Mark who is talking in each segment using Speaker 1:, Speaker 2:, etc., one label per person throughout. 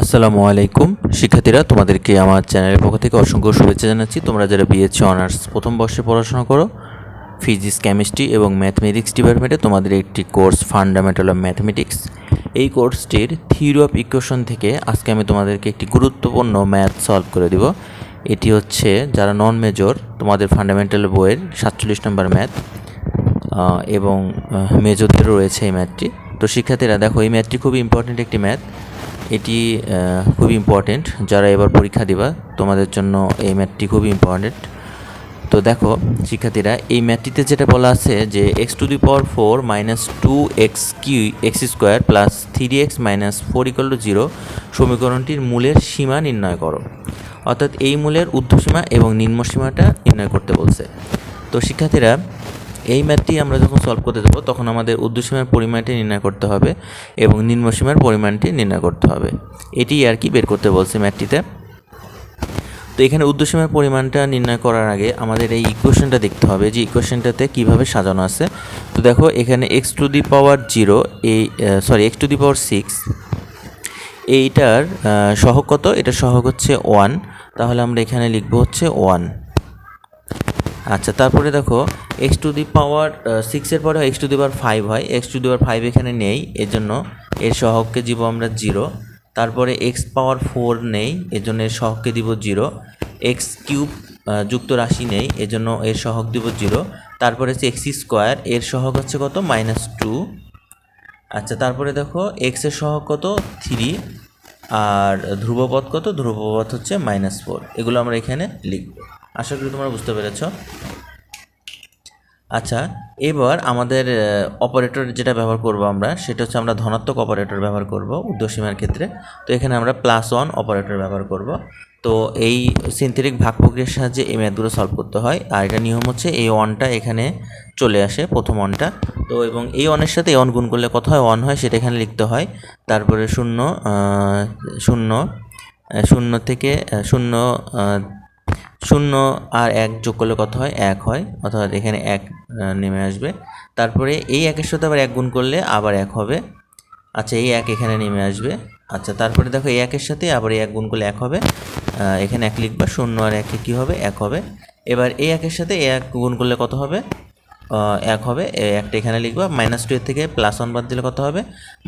Speaker 1: আসসালামু আলাইকুম শিক্ষার্থীরা, তোমাদেরকে আমার চ্যানেলের পক্ষ থেকে অসংখ্য শুভেচ্ছা জানাচ্ছি। তোমরা যারা বিএসসি অনার্স প্রথম বর্ষে পড়াশোনা করো, ফিজিক্স, কেমিস্ট্রি এবং ম্যাথমেটিক্স ডিপার্টমেন্টে তোমাদের একটি কোর্স ফান্ডামেন্টাল অফ ম্যাথমেটিক্স। এই কোর্সটির থিওরি অফ ইকুয়েশন থেকে আজকে আমি তোমাদেরকে একটি গুরুত্বপূর্ণ ম্যাথ সলভ করে দিব। এটি হচ্ছে যারা নন মেজর, তোমাদের ফান্ডামেন্টাল বইয়ের 47 নম্বর ম্যাথ এবং মেজরদেরও রয়েছে এই ম্যাথটি। তো শিক্ষার্থীরা দেখো, এই ম্যাথটি খুবই ইম্পর্ট্যান্ট একটি ম্যাথ। এটি খুবই ইম্পর্টেন্ট, যারা এবার পরীক্ষা দিবা তোমাদের জন্য এই ম্যাথটি খুবই ইম্পর্টেন্ট। তো দেখো শিক্ষার্থীরা, এই ম্যাথটিতে যেটা বলা আছে যে x⁴ minus 2x square plus 3x minus 4 = 0 সমীকরণটির মূলের সীমা নির্ণয় করো। অর্থাৎ এই মূলের ঊর্ধ্বসীমা এবং নিম্নসীমাটা নির্ণয় করতে বলছে। তো শিক্ষার্থীরা, এই ম্যাথটি আমরা যখন সলভ করতে যাবো তখন আমাদের ঊর্ধ্বসীমার পরিমাণটি নির্ণয় করতে হবে এবং নিম্নসীমার পরিমাণটি নির্ণয় করতে হবে। এটি আর কি বের করতে বলছে ম্যাথটিতে। তো এখানে ঊর্ধ্বসীমার পরিমাণটা নির্ণয় করার আগে আমাদের এই ইকুয়েশনটা দেখতে হবে যে ইকুয়েশনটাতে কীভাবে সাজানো আছে। তো দেখো, এখানে x⁴ x⁴ এইটার সহগ কত? এটার সহগ হচ্ছে 1। তাহলে আমরা এখানে লিখবো হচ্ছে 1। আচ্ছা, তারপরে দেখো x⁴ এর পরে x⁵ হয়। x⁵ এখানে নেই, এর জন্য এর সহগকে দিব আমরা 0। তারপরে x⁴ নেই, এর জন্য এর সহগকে দিব 0। x³ যুক্ত রাশি নেই, এর জন্য এর সহগ দিব 0। তারপরে হচ্ছে x² এর সহগ হচ্ছে কত? -2। আচ্ছা, তারপরে দেখো x এর সহগ কত? 3। আর ধ্রুবপদ কত? ধ্রুবপদ হচ্ছে -4। এগুলো আমরা এখানে লিখব। আশা করি তোমরা বুঝতে পেরেছ। আচ্ছা, এবার আমাদের অপারেটর যেটা ব্যবহার করব আমরা, সেটা হচ্ছে আমরা ধনাত্মক অপারেটর ব্যবহার করব ঊর্ধ্বসীমার ক্ষেত্রে। তো এখানে আমরা +1 অপারেটর ব্যবহার করব। তো এই সিন্থেটিক ভাগ প্রক্রিয়ার সাহায্যে এই ম্যাথগুলো সলভ করতে হয়। আর এটা নিয়ম হচ্ছে এই 1টা এখানে চলে আসে, প্রথম 1টা। তো এবং এই 1-এর সাথে এই 1 গুণ করলে কত হয়? 1 হয়, সেটা এখানে লিখতে হয়। তারপরে 0 থেকে 0 আর 1 যোগ করলে কত হয়? 1 হয়, অর্থাৎ এখানে 1 নেমে আসবে। তারপরে এই 1-এর সাথে আবার 1 গুণ করলে আবার 1 হবে। আচ্ছা, এই 1 এখানে নেমে আসবে। আচ্ছা, তারপরে দেখো এই 1-এর সাথে আবার এই 1 গুণ করলে 1 হবে। এখানে 1 লিখবা, 0 আর 1 কী হবে? 1 হবে। এবার এই 1-এর সাথে এই 1 গুণ করলে কত হবে? 1 হবে। এই 1টা এখানে লিখবা। -2 এর থেকে +1 বাদ দিলে কত হবে?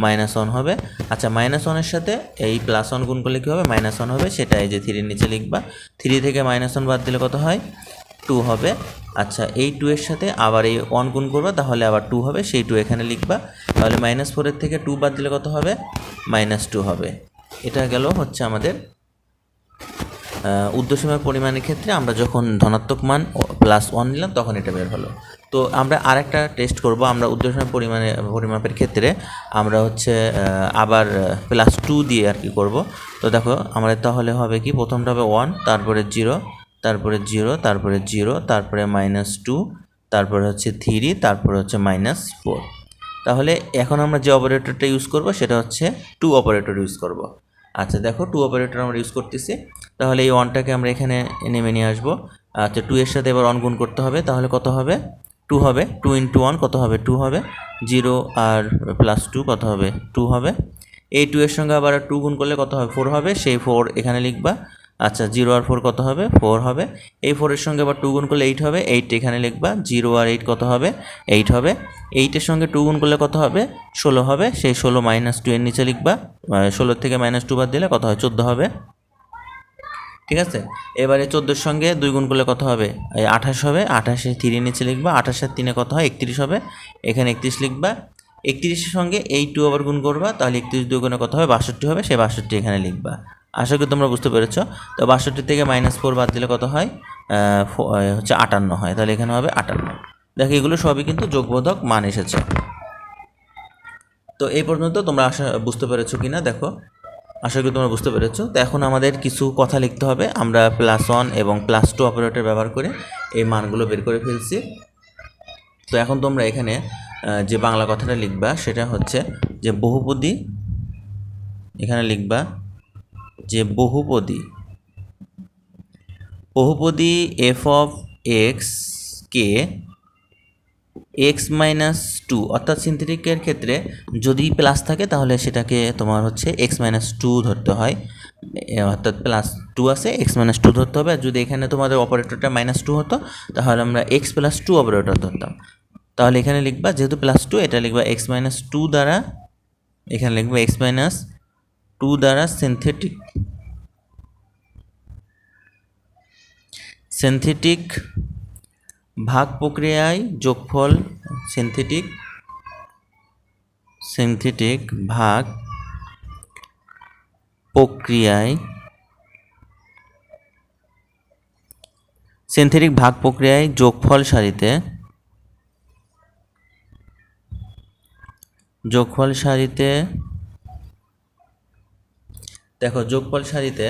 Speaker 1: -1 হবে। আচ্ছা, -1-এর সাথে এই +1 গুণ করলে কী হবে? -1 হবে। সেটা এই যে 3-এর নিচে লিখবা। 3 থেকে -1 বাদ দিলে কত হয়? 2 হবে। আচ্ছা, এই 2 এর সাথে আবার এই 1 গুণ করবা, তাহলে আবার 2 হবে। সেই 2 এখানে লিখবা। তাহলে -4 এর থেকে 2 বাদ দিলে কত হবে? -2 হবে। এটা গেল হচ্ছে আমাদের ঊর্ধ্বসীমার পরিমাণের ক্ষেত্রে আমরা যখন ধনাত্মক মান +1 নিলাম তখন এটা বের হলো। তো আমরা আরেকটা টেস্ট করব। আমরা ঊর্ধ্বসীমার পরিমাপের ক্ষেত্রে আমরা হচ্ছে আবার +2 দিয়ে আর কি করব। তো দেখো, আমাদের তাহলে হবে কি? প্রথমটা হবে 1, তারপরে 0, তারপরে 0, তারপরে 0, তারপরে -2, তারপরে হচ্ছে 3, তারপরে হচ্ছে -4। তাহলে এখন আমরা যে অপারেটরটা ইউজ করব সেটা হচ্ছে 2 অপারেটর ইউজ করব। আচ্ছা, দেখো 2 অপারেটর আমরা ইউজ করতেছি। তাহলে এই 1টাকে আমরা এখানে নেমে নিয়ে আসবো। আচ্ছা, 2 এর সাথে এবার 1 গুণ করতে হবে। তাহলে কত হবে? 2 হবে। 2 × 1 কত হবে? 2 হবে। 0 আর +2 কত হবে? 2 হবে। এই 2 এর সঙ্গে আবার 2 গুণ করলে কত হবে? 4 হবে। সেই 4 এখানে লিখবা। আচ্ছা, 0 আর 4 কত হবে? 4 হবে। এই 4 এর সঙ্গে আবার 2 গুণ করলে 8 হবে। 8 এখানে লিখবা। 0 আর 8 কত হবে? 8 হবে। 8 এর সঙ্গে 2 গুণ করলে কত হবে? 16 হবে। সেই 16 -2 এর নিচে লিখবা। 16 থেকে -2 বাদ দিলে কত হয়? 14 হবে। ঠিক আছে। এবারে 14-এর সঙ্গে 2 গুণ করলে কত হবে? 28 হবে। 28 3 এর নিচে লিখবা। 28 আর 3 কত হয়? 31 হবে। এখানে 31 লিখবা। 31-এর সঙ্গে এই 2 আবার গুণ করবা, তাহলে 31 2 গুণে কত হবে? 62 হবে। সেই 62 এখানে লিখবা। আশা করি তোমরা বুঝতে পেরেছ। তো 62 থেকে -4 বাদ দিলে কত হয়? হচ্ছে 58 হয়। তাহলে এখানে হবে 58। দেখো, এগুলো সবই কিন্তু যোগবোধক মান এসেছে। তো এই পর্যন্ত তোমরা বুঝতে পেরেছো কিনা দেখো। আশা করি তোমরা বুঝতে পেরেছো। তো এখন আমাদের কিছু কথা লিখতে হবে। আমরা +1 এবং +2 অপারেটর ব্যবহার করে এই মানগুলো বের করে ফেলছি। তো এখন তোমরা এখানে যে বাংলা কথাটা লিখবা সেটা হচ্ছে যে বহুপদী। এখানে লিখবা যে বহুপদী f(x) কে এক্স মাইনাস টু, অর্থাৎ সিনথেটিকের ক্ষেত্রে যদি প্লাস থাকে তাহলে সেটাকে তোমার হচ্ছে এক্স মাইনাস টু ধরতে হয়, অর্থাৎ প্লাস টু আছে এক্স মাইনাস টু ধরতে হবে। আর যদি এখানে তোমাদের অপারেটরটা মাইনাস টু হতো তাহলে আমরা এক্স প্লাস টু অপারেটর ধরতাম। তাহলে এখানে লিখবা যেহেতু প্লাস টু, এটা লিখবা এক্স মাইনাস টু দ্বারা, এখানে লিখবা এক্স মাইনাস টু দ্বারা সিনথেটিক ভাগ প্রক্রিয়ায় যোগফল, সিনথেটিক ভাগ প্রক্রিয়ায় যোগফল সারিতে দেখো যোগফল সারিতে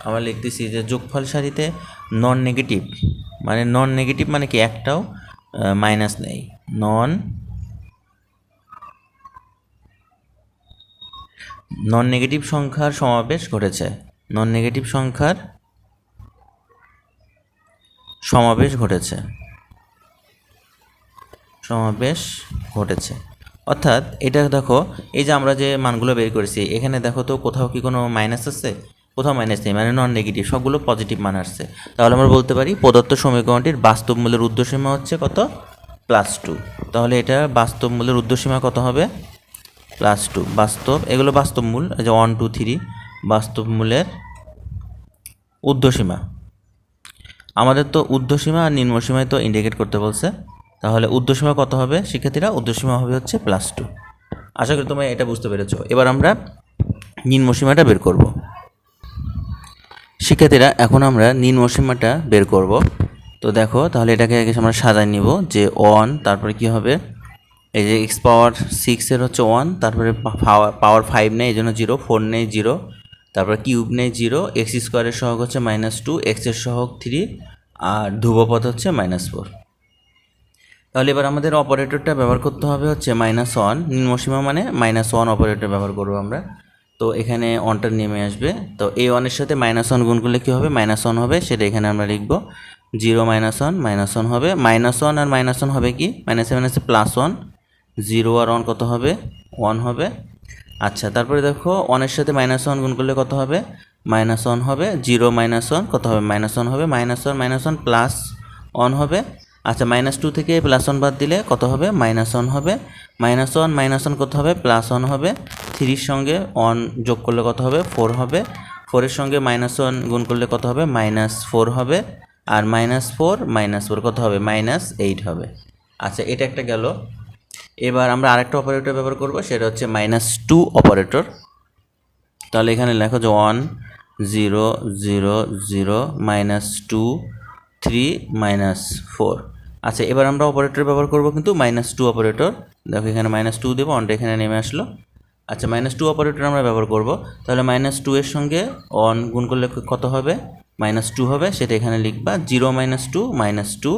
Speaker 1: আমরা লিখতেছি যে যোগফল সারিতে নন নেগেটিভ মানে কি একটাও মাইনাস নেই, নন নেগেটিভ সংখ্যার সমাবেশ ঘটেছে, অর্থাৎ এটা দেখো এই যে আমরা যে মানগুলো বের করেছি এখানে দেখো তো কোথাও কি কোনো মাইনাস আছে, কোথাও মাইনাস নেই, মানে নন নেগেটিভ, সবগুলো পজিটিভ মান আসছে। তাহলে আমরা বলতে পারি প্রদত্ত সমীকরণটির বাস্তব মূল্যের ঊর্ধ্বসীমা হচ্ছে কত, প্লাস টু। তাহলে এটা বাস্তব মূল্যের ঊর্ধ্বসীমা কত হবে, প্লাস টু। এগুলো বাস্তব মূল, এই যে 1 2 3 বাস্তব মূল্যের ঊর্ধ্বসীমা। আমাদের তো ঊর্ধ্বসীমা আর নিম্নসীমায় তো ইন্ডিকেট করতে বলছে, তাহলে ঊর্ধ্বসীমা কত হবে শিক্ষার্থীরা, ঊর্ধ্বসীমা হবে হচ্ছে প্লাস টু। আশা করি তোমরা এটা বুঝতে পেরেছো। এবার আমরা নিম্নসীমাটা বের করব। শিক্ষার্থীরা এখন আমরা নিম্নসীমাটা বের করব। তো দেখো তাহলে এটাকে আগে আমরা সাজায় নিব যে 1, তারপরে কি হবে এই যে এক্স পাওয়ার 6 হচ্ছে 1, তারপরে পাওয়ার 5 নেই এই জন্য 0, 4 নেই 0, তারপরে কিউব নেই 0, এক্স স্কোয়ারের সহগ হচ্ছে -2, এক্সের সহগ 3, আর ধ্রুবপদ হচ্ছে -4। তাহলে এবার আমাদের অপারেটরটা ব্যবহার করতে হবে হচ্ছে -1, নিম্নসীমা মানে -1 অপারেটর ব্যবহার করবো আমরা। তো এখানে 1টা নেমে আসবে, তো এই 1 এর সাথে -1 গুণ করলে কী হবে, -1 হবে, সেটা এখানে আমরা লিখব 0 -1 হবে, -1 আর -1 হবে কি, মাইনাসে +1, 0 আর 1 কত হবে, 1 হবে। আচ্ছা তারপরে দেখো 1 এর সাথে -1 গুণ করলে কত হবে, -1 হবে, 0 -1 কত হবে, -1 হবে, -1 +1 হবে। আচ্ছা -2 থেকে +1 বাদ দিলে কত হবে, -1 হবে, -1 কত হবে, +1 হবে, 3 সঙ্গে 1 যোগ করলে কত হবে, 4 হবে, 4 এর সঙ্গে -1 গুণ করলে কত হবে, -4 হবে, আর -4 কত হবে, -8 হবে। আচ্ছা এটা একটা গেল। এবার আমরা আরেকটা অপারেটর ব্যবহার করব, সেটা হচ্ছে -2 অপারেটর। তাহলে এখানে লেখো যে 1 0 0 0 -2 3 -4। আচ্ছা এবার আমরা অপারেটর ব্যবহার করব কিন্তু -2 অপারেটর। দেখো এখানে -2 দেবো, অনটা এখানে নেমে আসলো। আচ্ছা -2 অপারেটর আমরা ব্যবহার করব, তাহলে -2 এর সঙ্গে 1 গুণ করলে কত হবে, -2 হবে, সেটা এখানে লিখবা 0 -2 -2।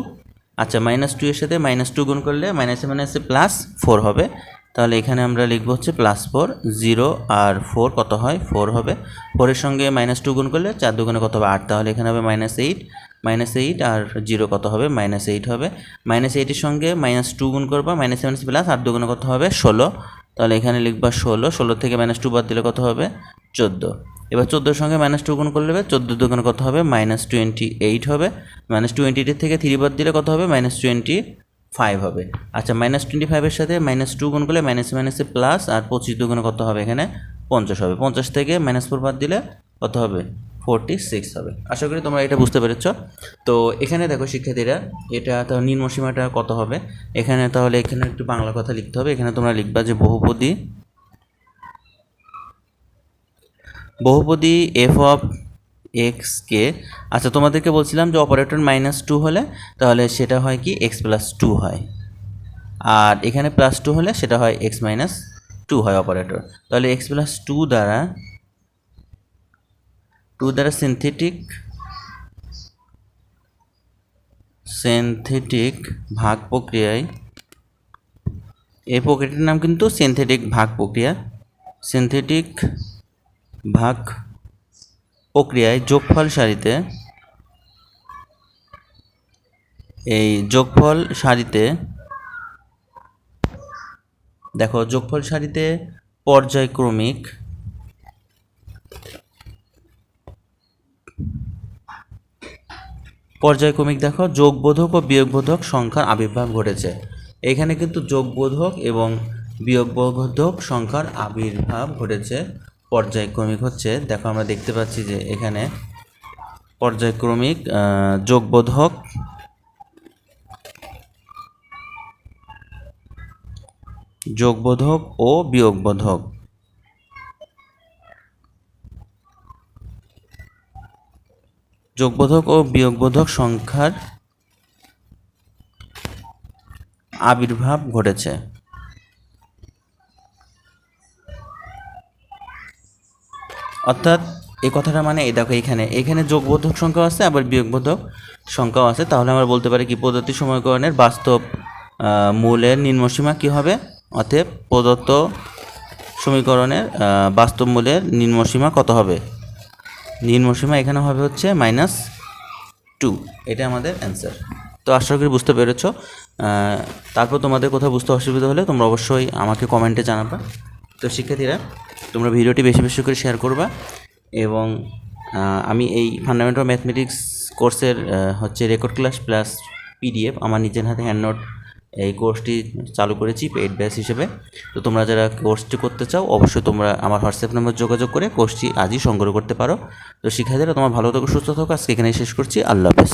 Speaker 1: আচ্ছা -2 এর সাথে -2 গুণ করলে মাইনাসে +4 হবে, তাহলে এখানে আমরা লিখবো হচ্ছে +4, 0 আর 4 কত হয়, 4 হবে, 4 এর সঙ্গে -2 গুণ করলে 4 দুগুণে কত হবে, 8, তাহলে এখানে হবে -8 আর 0 কত হবে, -8 হবে, -8 এর সঙ্গে -2 গুণ করবা, মাইনাসে +8 দুগুণে কত হবে, 16, তাহলে এখানে লিখবা 16 থেকে -2 বাদ দিলে কত হবে, 14। এবার 14 এর সঙ্গে -2 গুণ করলে 14 দুগুণে কত হবে, -28 হবে, -28 থেকে 3 বাদ দিলে কত হবে, -25 হবে। আচ্ছা -25 এর সাথে -2 গুণ করলে মাইনাসে প্লাস, আর 25 দুগুণে কত হবে, এখানে 50 হবে, 50 থেকে -4 বাদ দিলে কত হবে, 46 হবে। আশা করি তোমরা এটা বুঝতে পেরেছ। তো এখানে দেখো শিক্ষার্থীরা, এটা তো নিম্নসীমাটা কত হবে, এখানে তাহলে এখানে একটু বাংলা কথা লিখতে হবে। এখানে তোমরা লিখবা যে বহুপদী f অফ x কে, আচ্ছা তোমাদেরকে বলছিলাম যে অপারেটর -2 হলে তাহলে সেটা হয় কি x + 2 হয়, আর এখানে +2 হলে সেটা হয় x - 2 হয় অপারেটর। তাহলে x + 2 দ্বারা সিনথেটিক ভাগ প্রক্রিয়ায়, এই প্রক্রিয়াটির নাম কিন্তু সিনথেটিক ভাগ প্রক্রিয়ায় যোগফল সারিতে, এই যোগফল সারিতে দেখো যোগফল সারিতে পর্যায়ক্রমিক দেখো যোগবোধক ও বিয়োগবোধক সংখ্যার আবির্ভাব ঘটেছে। এখানে কিন্তু যোগবোধক এবং বিয়োগবোধক সংখ্যার আবির্ভাব ঘটেছে। পর্যায়ক্রমিক হচ্ছে, দেখো আমরা দেখতে পাচ্ছি যে এখানে পর্যায়ক্রমিক যোগবোধক ও বিয়োগবোধক সংখ্যার আবির্ভাব ঘটেছে। অর্থাৎ এই কথাটা মানে এই দেখো এখানে যোগবোধক সংখ্যা আছে, আবার বিয়োগবোধক সংখ্যাও আছে। তাহলে আমরা বলতে পারি কি প্রদত্ত সমীকরণের বাস্তব মূলের নিম্নসীমা কি হবে? অতএব প্রদত্ত সমীকরণের বাস্তব মূলের নিম্নসীমা কত হবে? নিম্নসীমা এখানে হবে হচ্ছে -2। এটা আমাদের অ্যান্সার। তো আশা করি বুঝতে পেরেছ। তারপর তোমাদের কোথাও বুঝতে অসুবিধা হলে তোমরা অবশ্যই আমাকে কমেন্টে জানাবা। তো শিক্ষার্থীরা, তোমরা ভিডিওটি বেশি বেশি করে শেয়ার করবা। এবং আমি এই ফান্ডামেন্টাল ম্যাথমেটিক্স কোর্সের হচ্ছে রেকর্ড ক্লাস প্লাস পিডিএফ আমার নিজের হাতে হ্যান্ড নোট এই কোর্সটি চালু করেছি পেইড ব্যাচ হিসেবে। তো তোমরা যারা কোর্সটি করতে চাও অবশ্যই তোমরা আমার হোয়াটসঅ্যাপ নাম্বার যোগাযোগ করে কোর্সটি আজই সংগ্রহ করতে পারো। তো শিক্ষার্থীরা, তোমার ভালো থাকো, সুস্থ থাকো। আজকে এখানেই শেষ করছি। আল্লাহ হাফেজ।